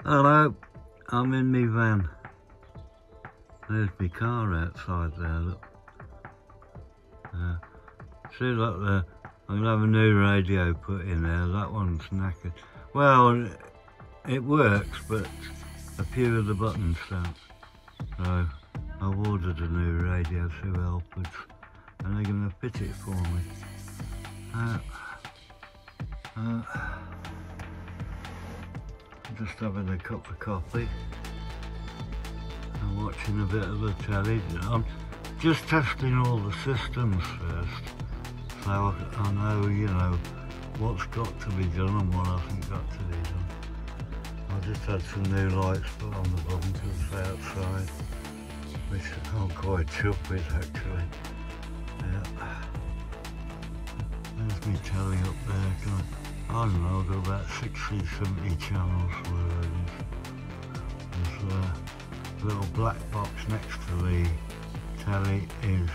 Hello, I'm in my van. There's my car outside there, look. See, look there. I'm going to have a new radio put in there. That one's knackered. Well, it works, but a few of the buttons don't. So I've ordered a new radio through Elford's, and they're going to fit it for me. Just having a cup of coffee and watching a bit of the telly. I'm just testing all the systems first, so I know, you know, what's got to be done and what hasn't got to be done. I just had some new lights put on the bumpers outside, which I'm quite chuffed with actually. Yeah. There's me telly up there. I don't know, I've got about 60, 70 channels for There's a little black box next to the telly is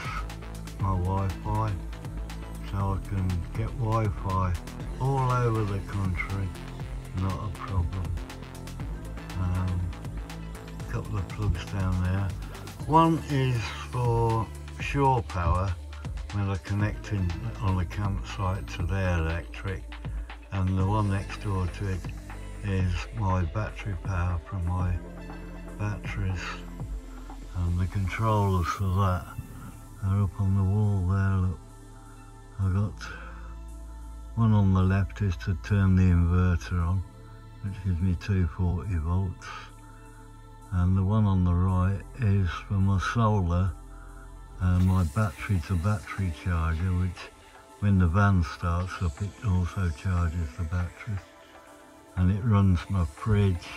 my Wi-Fi, so I can get Wi-Fi all over the country, not a problem. A couple of plugs down there. One is for shore power, when I'm connecting on the campsite to their electric, and the one next door to it is my battery power from my batteries, and the controllers for that are up on the wall there. Look, I've got one on the left is to turn the inverter on, which gives me 240 volts, and the one on the right is for my solar and my battery to battery charger, which when the van starts up it also charges the batteries, and it runs my fridge,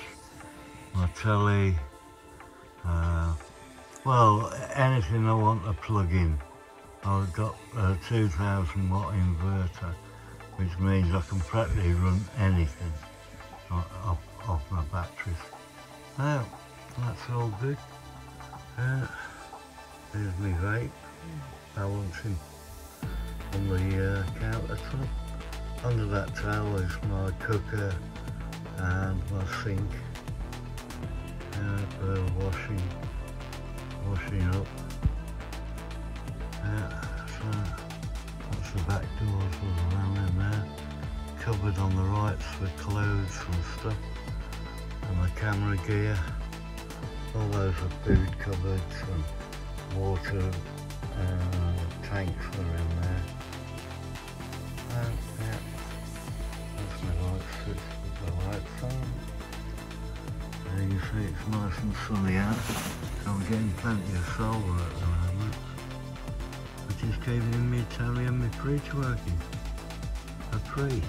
my telly, well, anything I want to plug in. I've got a 2000 watt inverter, which means I can practically run anything off my batteries. Now, that's all good. There's my vape, balancing on the countertop. Under that towel is my cooker and my sink for washing up. So that's the back doors all around in there. Cupboard on the right for clothes and stuff, and the camera gear. All those are food cupboards and water tanks are in there. Yeah, that's my light switch with the lights on. There you see it's nice and sunny out, so I'm getting plenty of solar at the moment, which is keeping me telly and my fridge working for free.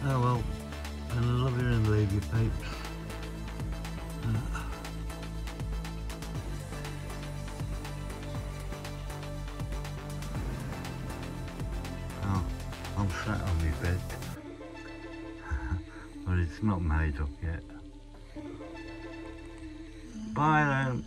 Oh well, and I love you and leave you peeps. I'm sat on my bed, but it's not made up yet. Bye then.